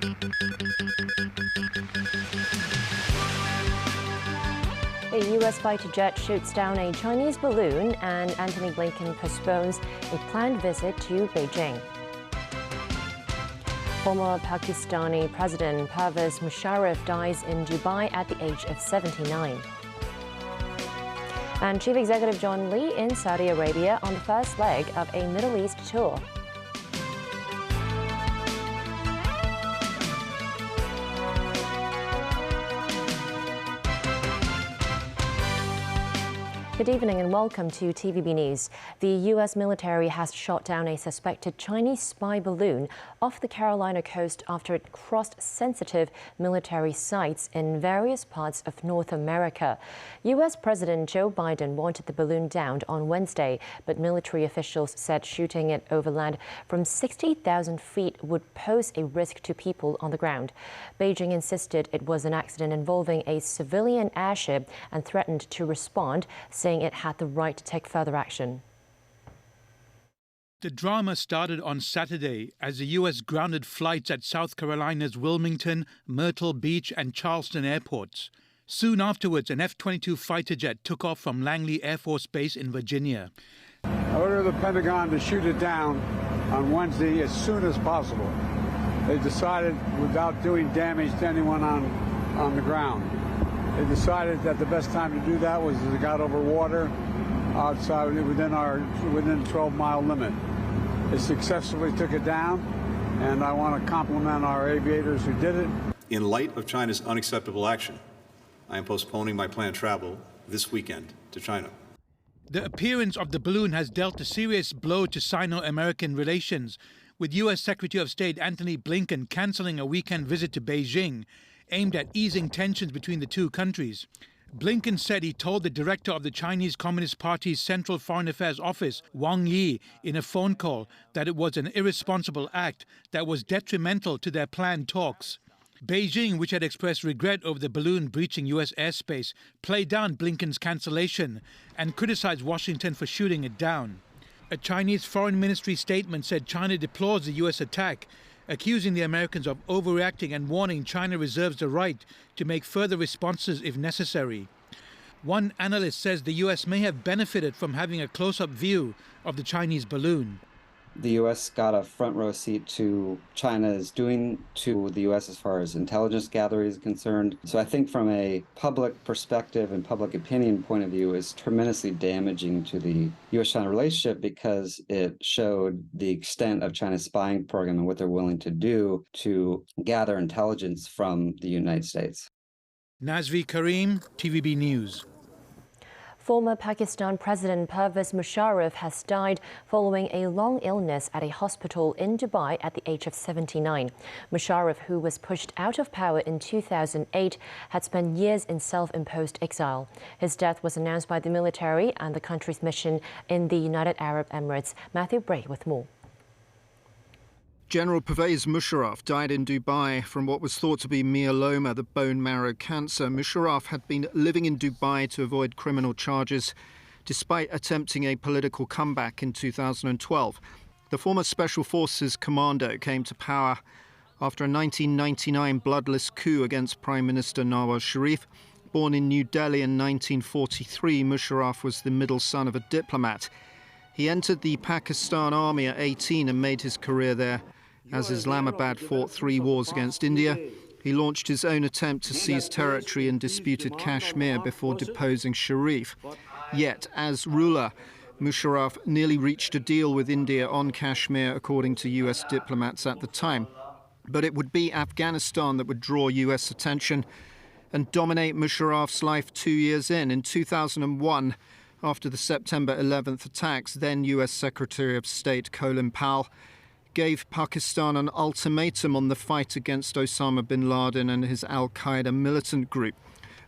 A U.S. fighter jet shoots down a Chinese balloon, and Antony Blinken postpones a planned visit to Beijing. Former Pakistani President Pervez Musharraf dies in Dubai at the age of 79. And Chief Executive John Lee in Saudi Arabia on the first leg of a Middle East tour. Good evening and welcome to TVB News. The U.S. military has shot down a suspected Chinese spy balloon off the Carolina coast after it crossed sensitive military sites in various parts of North America. U.S. President Joe Biden wanted the balloon downed on Wednesday, but military officials said shooting it over land from 60,000 feet would pose a risk to people on the ground. Beijing insisted it was an accident involving a civilian airship and threatened to respond, saying it had the right to take further action. The drama started on Saturday as the U.S. grounded flights at South Carolina's Wilmington, Myrtle Beach and Charleston airports. Soon afterwards, an F-22 fighter jet took off from Langley Air Force Base in Virginia. I ordered the Pentagon to shoot it down on Wednesday as soon as possible. They decided, without doing damage to anyone on the ground, they decided that the best time to do that was as it got over water outside within the 12-mile limit. They successfully took it down, and I want to compliment our aviators who did it. In light of China's unacceptable action, I am postponing my planned travel this weekend to China. The appearance of the balloon has dealt a serious blow to Sino-American relations, with U.S. Secretary of State Antony Blinken cancelling a weekend visit to Beijing aimed at easing tensions between the two countries. Blinken said he told the director of the Chinese Communist Party's Central Foreign Affairs Office, Wang Yi, in a phone call that it was an irresponsible act that was detrimental to their planned talks. Beijing, which had expressed regret over the balloon breaching U.S. airspace, played down Blinken's cancellation and criticized Washington for shooting it down. A Chinese Foreign Ministry statement said China deplores the U.S. attack, accusing the Americans of overreacting and warning China reserves the right to make further responses if necessary. One analyst says the U.S. may have benefited from having a close-up view of the Chinese balloon. The U.S. got a front row seat to China's doing to the U.S. as far as intelligence gathering is concerned. So I think from a public perspective and public opinion point of view, it's tremendously damaging to the U.S.-China relationship because it showed the extent of China's spying program and what they're willing to do to gather intelligence from the United States. Nazvi Karim, TVB News. Former Pakistan President Pervez Musharraf has died following a long illness at a hospital in Dubai at the age of 79. Musharraf, who was pushed out of power in 2008, had spent years in self-imposed exile. His death was announced by the military and the country's mission in the United Arab Emirates. Matthew Bray with more. General Pervez Musharraf died in Dubai from what was thought to be myeloma, the bone marrow cancer. Musharraf had been living in Dubai to avoid criminal charges, despite attempting a political comeback in 2012. The former Special Forces commando came to power after a 1999 bloodless coup against Prime Minister Nawaz Sharif. Born in New Delhi in 1943, Musharraf was the middle son of a diplomat. He entered the Pakistan Army at 18 and made his career there. As Islamabad fought 3 wars against India, he launched his own attempt to seize territory in disputed Kashmir before deposing Sharif. Yet, as ruler, Musharraf nearly reached a deal with India on Kashmir, according to US diplomats at the time. But it would be Afghanistan that would draw US attention and dominate Musharraf's life 2 years in. In 2001, after the September 11th attacks, then US Secretary of State Colin Powell gave Pakistan an ultimatum on the fight against Osama bin Laden and his al-Qaeda militant group.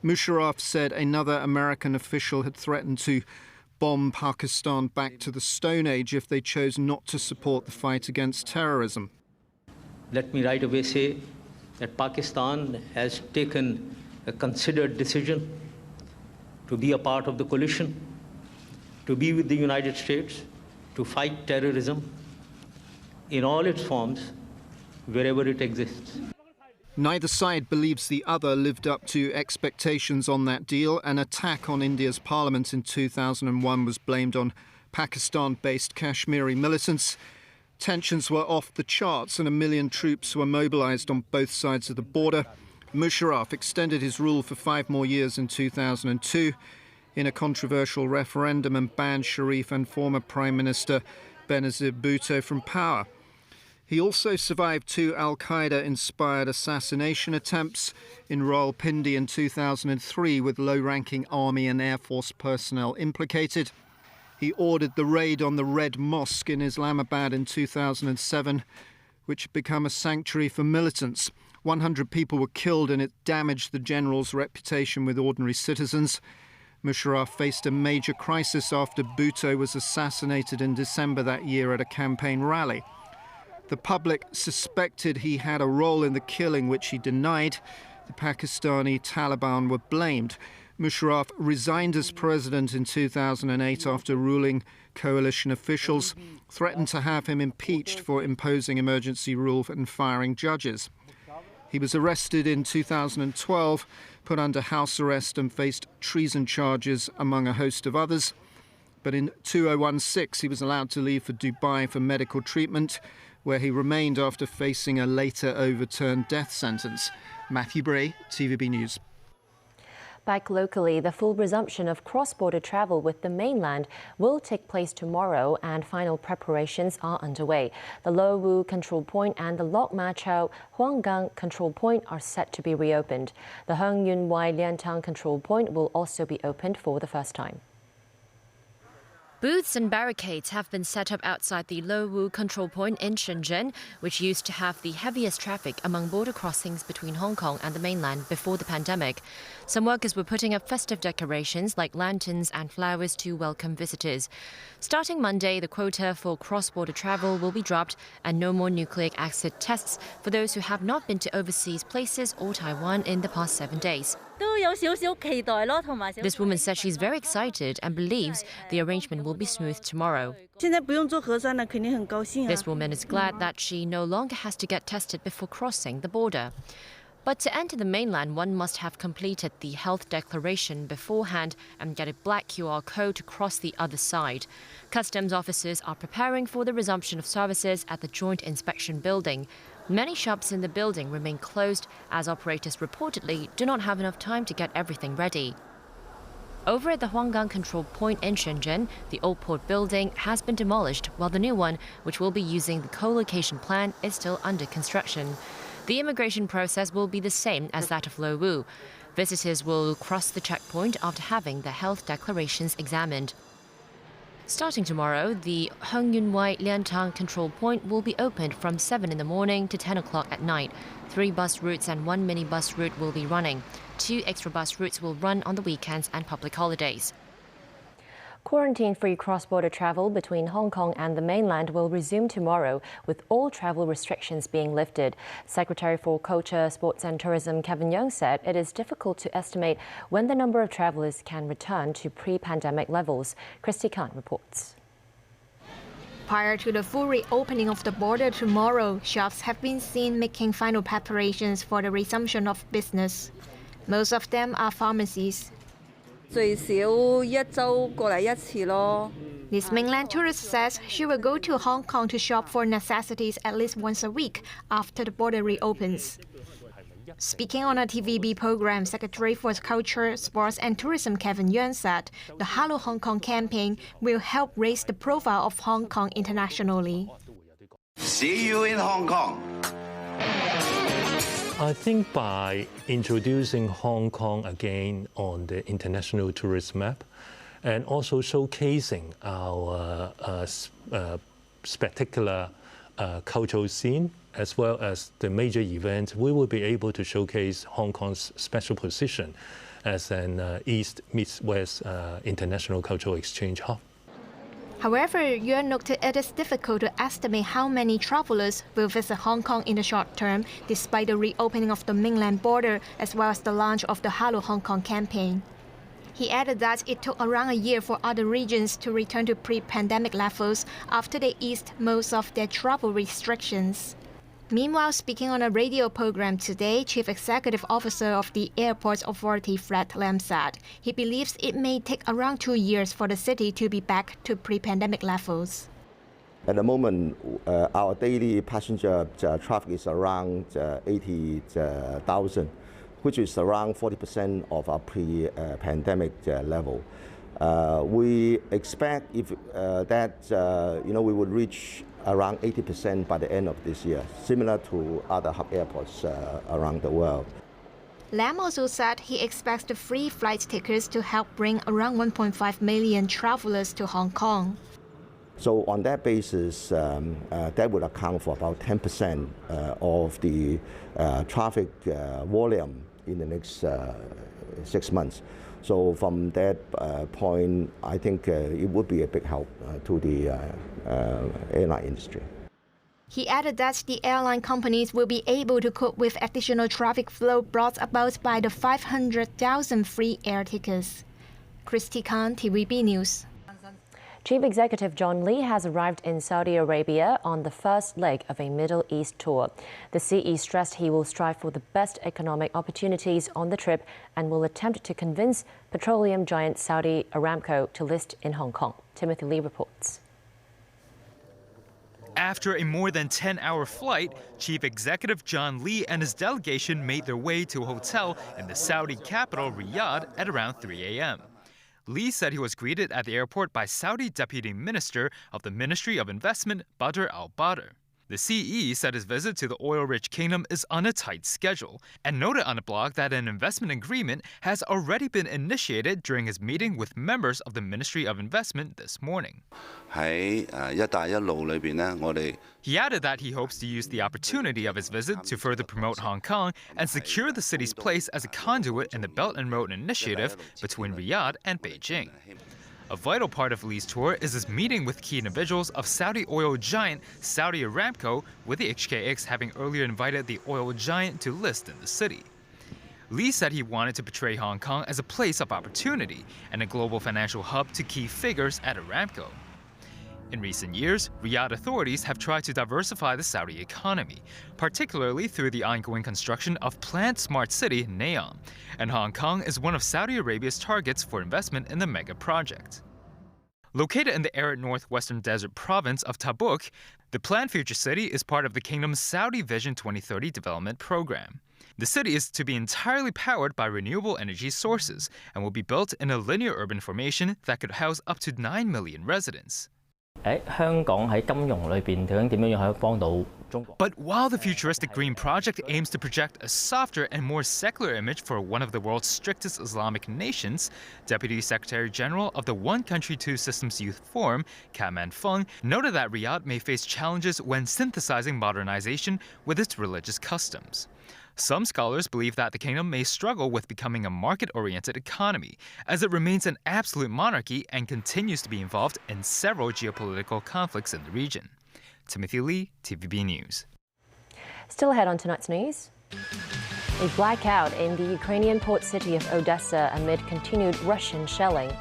Musharraf said another American official had threatened to bomb Pakistan back to the Stone Age if they chose not to support the fight against terrorism. Let me right away say that Pakistan has taken a considered decision to be a part of the coalition, to be with the United States, to fight terrorism in all its forms, wherever it exists. Neither side believes the other lived up to expectations on that deal. An attack on India's parliament in 2001 was blamed on Pakistan-based Kashmiri militants. Tensions were off the charts and 1 million troops were mobilised on both sides of the border. Musharraf extended his rule for 5 more years in 2002 in a controversial referendum and banned Sharif and former Prime Minister Benazir Bhutto from power. He also survived 2 al-Qaeda-inspired assassination attempts in Rawalpindi in 2003 with low-ranking Army and Air Force personnel implicated. He ordered the raid on the Red Mosque in Islamabad in 2007, which had become a sanctuary for militants. 100 people were killed and it damaged the general's reputation with ordinary citizens. Musharraf faced a major crisis after Bhutto was assassinated in December that year at a campaign rally. The public suspected he had a role in the killing, which he denied. The Pakistani Taliban were blamed. Musharraf resigned as president in 2008 after ruling coalition officials threatened to have him impeached for imposing emergency rule and firing judges. He was arrested in 2012, put under house arrest and faced treason charges among a host of others. But in 2016 he was allowed to leave for Dubai for medical treatment, where he remained after facing a later overturned death sentence. Matthew Bray, TVB News. Back locally, the full resumption of cross-border travel with the mainland will take place tomorrow and final preparations are underway. The Lo Wu Control Point and the Lok Ma Chau Huanggang Control Point are set to be reopened. The Heng Yun Wai Liantang Control Point will also be opened for the first time. Booths and barricades have been set up outside the Lo Wu Control Point in Shenzhen, which used to have the heaviest traffic among border crossings between Hong Kong and the mainland before the pandemic. Some workers were putting up festive decorations like lanterns and flowers to welcome visitors. Starting Monday, the quota for cross-border travel will be dropped and no more nucleic acid tests for those who have not been to overseas places or Taiwan in the past 7 days. This woman says she's very excited and believes the arrangement will be smooth tomorrow. This woman is glad that she no longer has to get tested before crossing the border. But to enter the mainland, one must have completed the health declaration beforehand and get a black QR code to cross the other side. Customs officers are preparing for the resumption of services at the Joint Inspection Building. Many shops in the building remain closed as operators reportedly do not have enough time to get everything ready. Over at the Huanggang Control Point in Shenzhen, the old port building has been demolished, while the new one, which will be using the co-location plan, is still under construction. The immigration process will be the same as that of Lo Wu. Visitors will cross the checkpoint after having their health declarations examined. Starting tomorrow, the Heng Yun Wai Liantang Control Point will be opened from 7 in the morning to 10 o'clock at night. 3 bus routes and 1 minibus route will be running. 2 extra bus routes will run on the weekends and public holidays. Quarantine-free cross-border travel between Hong Kong and the mainland will resume tomorrow, with all travel restrictions being lifted. Secretary for Culture, Sports and Tourism Kevin Yeung said it is difficult to estimate when the number of travellers can return to pre-pandemic levels. Christy Khan reports. Prior to the full reopening of the border tomorrow, shops have been seen making final preparations for the resumption of business. Most of them are pharmacies. This mainland tourist says she will go to Hong Kong to shop for necessities at least once a week after the border reopens. Speaking on a TVB program, Secretary for Culture, Sports and Tourism Kevin Yeung said the Hello Hong Kong campaign will help raise the profile of Hong Kong internationally. See you in Hong Kong. I think by introducing Hong Kong again on the international tourist map and also showcasing our spectacular cultural scene as well as the major events, we will be able to showcase Hong Kong's special position as an East meets West international cultural exchange hub. However, Yuan noted it is difficult to estimate how many travelers will visit Hong Kong in the short term, despite the reopening of the mainland border as well as the launch of the Hello Hong Kong campaign. He added that it took around a year for other regions to return to pre-pandemic levels after they eased most of their travel restrictions. Meanwhile, speaking on a radio program today, Chief Executive Officer of the Airports Authority, Fred Lam, said he believes it may take around 2 years for the city to be back to pre-pandemic levels. At the moment, our daily passenger traffic is around 80,000, which is around 40% of our pre-pandemic level. We expect we would reach around 80% by the end of this year, similar to other hub airports around the world. Lam also said he expects the free flight tickets to help bring around 1.5 million travelers to Hong Kong. So on that basis, that would account for about 10% of the traffic volume in the next 6 months. So from that point, I think it would be a big help to the airline industry. He added that the airline companies will be able to cope with additional traffic flow brought about by the 500,000 free air tickets. Christy Khan, TVB News. Chief Executive John Lee has arrived in Saudi Arabia on the first leg of a Middle East tour. The CE stressed he will strive for the best economic opportunities on the trip and will attempt to convince petroleum giant Saudi Aramco to list in Hong Kong. Timothy Lee reports. After a more than 10-hour flight, Chief Executive John Lee and his delegation made their way to a hotel in the Saudi capital, Riyadh, at around 3 a.m. Lee said he was greeted at the airport by Saudi Deputy Minister of the Ministry of Investment, Badr al-Badr. The CE said his visit to the oil-rich kingdom is on a tight schedule and noted on a blog that an investment agreement has already been initiated during his meeting with members of the Ministry of Investment this morning. He added that he hopes to use the opportunity of his visit to further promote Hong Kong and secure the city's place as a conduit in the Belt and Road Initiative between Riyadh and Beijing. A vital part of Lee's tour is his meeting with key individuals of Saudi oil giant Saudi Aramco, with the HKX having earlier invited the oil giant to list in the city. Lee said he wanted to portray Hong Kong as a place of opportunity and a global financial hub to key figures at Aramco. In recent years, Riyadh authorities have tried to diversify the Saudi economy, particularly through the ongoing construction of planned smart city Neom, and Hong Kong is one of Saudi Arabia's targets for investment in the mega project. Located in the arid northwestern desert province of Tabuk, the planned future city is part of the kingdom's Saudi Vision 2030 development program. The city is to be entirely powered by renewable energy sources and will be built in a linear urban formation that could house up to 9 million residents. But while the futuristic green project aims to project a softer and more secular image for one of the world's strictest Islamic nations, Deputy Secretary General of the One Country, Two Systems Youth Forum, Kaman Fung, noted that Riyadh may face challenges when synthesizing modernization with its religious customs. Some scholars believe that the kingdom may struggle with becoming a market-oriented economy, as it remains an absolute monarchy and continues to be involved in several geopolitical conflicts in the region. Timothy Lee, TVB News. Still ahead on tonight's news. A blackout in the Ukrainian port city of Odessa amid continued Russian shelling.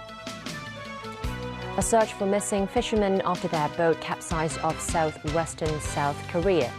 A search for missing fishermen after their boat capsized off southwestern South Korea.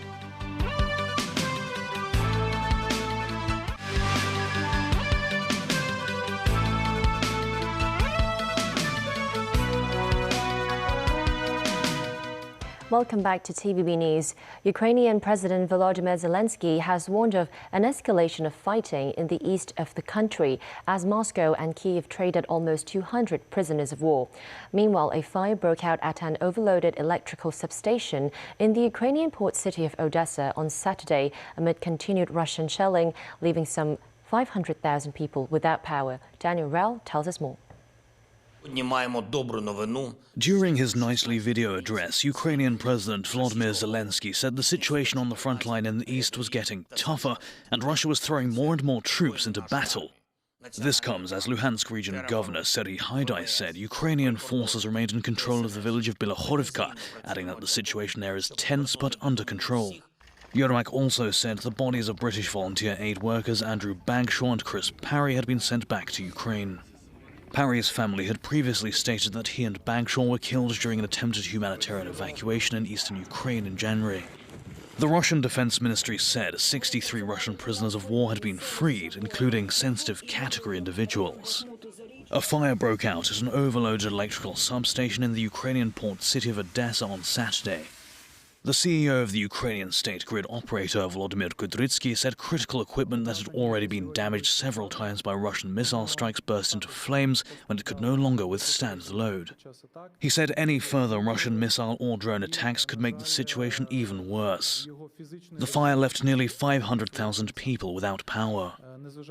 Welcome back to TVB News. Ukrainian President Volodymyr Zelensky has warned of an escalation of fighting in the east of the country as Moscow and Kyiv traded almost 200 prisoners of war. Meanwhile, a fire broke out at an overloaded electrical substation in the Ukrainian port city of Odessa on Saturday amid continued Russian shelling, leaving some 500,000 people without power. Daniel Rell tells us more. During his nightly video address, Ukrainian President Volodymyr Zelensky said the situation on the front line in the east was getting tougher and Russia was throwing more and more troops into battle. This comes as Luhansk region governor Serhiy Haidai said Ukrainian forces remained in control of the village of Bilohorivka, adding that the situation there is tense but under control. Yermak also said the bodies of British volunteer aid workers Andrew Bagshaw and Chris Parry had been sent back to Ukraine. Parry's family had previously stated that he and Bagshaw were killed during an attempted humanitarian evacuation in eastern Ukraine in January. The Russian Defense Ministry said 63 Russian prisoners of war had been freed, including sensitive category individuals. A fire broke out at an overloaded electrical substation in the Ukrainian port city of Odessa on Saturday. The CEO of the Ukrainian state grid operator, Volodymyr Kudrytsky, said critical equipment that had already been damaged several times by Russian missile strikes burst into flames when it could no longer withstand the load. He said any further Russian missile or drone attacks could make the situation even worse. The fire left nearly 500,000 people without power.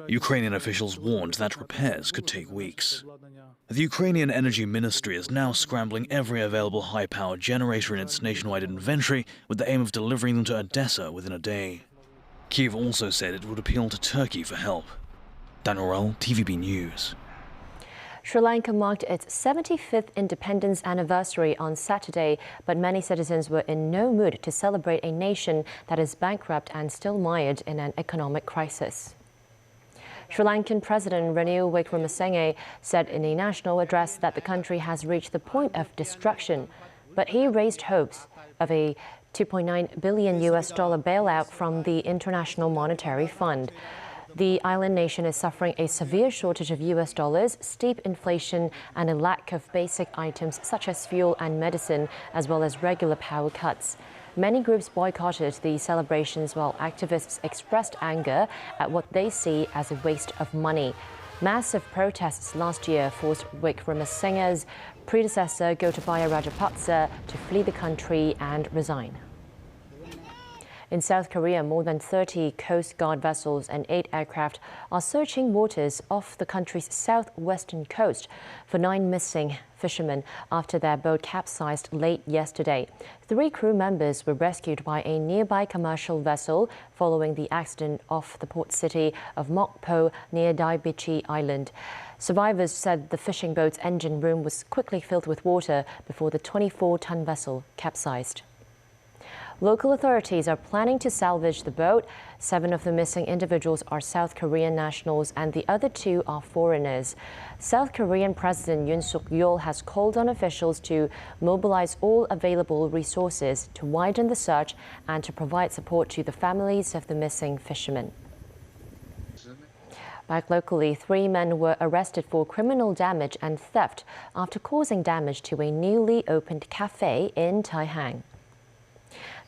Ukrainian officials warned that repairs could take weeks. The Ukrainian Energy Ministry is now scrambling every available high-power generator in its nationwide inventory with the aim of delivering them to Odessa within a day. Kyiv also said it would appeal to Turkey for help. Daniel Rell, TVB News. Sri Lanka marked its 75th independence anniversary on Saturday, but many citizens were in no mood to celebrate a nation that is bankrupt and still mired in an economic crisis. Sri Lankan President Ranil Wickremesinghe said in a national address that the country has reached the point of destruction, but he raised hopes of a $2.9 billion bailout from the International Monetary Fund. The island nation is suffering a severe shortage of US dollars, steep inflation, and a lack of basic items such as fuel and medicine, as well as regular power cuts. Many groups boycotted the celebrations while activists expressed anger at what they see as a waste of money. Massive protests last year forced Wickremesinghe's predecessor Gotabaya Rajapaksa to flee the country and resign. In South Korea, more than 30 Coast Guard vessels and 8 aircraft are searching waters off the country's southwestern coast for 9 missing fishermen after their boat capsized late yesterday. 3 crew members were rescued by a nearby commercial vessel following the accident off the port city of Mokpo near Daibichi Island. Survivors said the fishing boat's engine room was quickly filled with water before the 24-ton vessel capsized. Local authorities are planning to salvage the boat. 7 of the missing individuals are South Korean nationals and the other 2 are foreigners. South Korean President Yoon Suk-yeol has called on officials to mobilize all available resources to widen the search and to provide support to the families of the missing fishermen. Back locally, 3 men were arrested for criminal damage and theft after causing damage to a newly opened cafe in Taihang.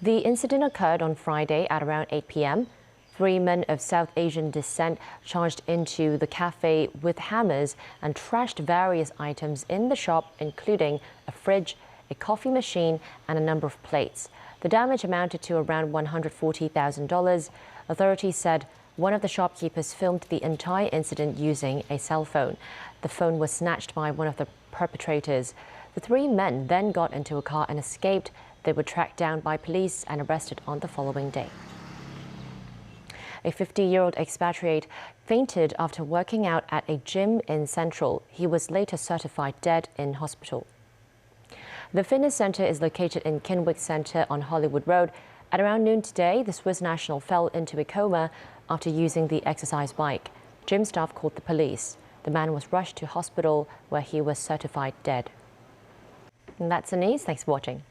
The incident occurred on Friday at around 8 p.m. 3 men of South Asian descent charged into the cafe with hammers and trashed various items in the shop, including a fridge, a coffee machine, and a number of plates. The damage amounted to around $140,000. Authorities said one of the shopkeepers filmed the entire incident using a cell phone. The phone was snatched by one of the perpetrators. The 3 men then got into a car and escaped. They were tracked down by police and arrested on the following day. A 50-year-old expatriate fainted after working out at a gym in Central. He was later certified dead in hospital. The fitness center is located in Kinwick Center on Hollywood Road. At around noon today, the Swiss national fell into a coma after using the exercise bike. Gym staff called the police. The man was rushed to hospital where he was certified dead. And that's the news. Thanks for watching.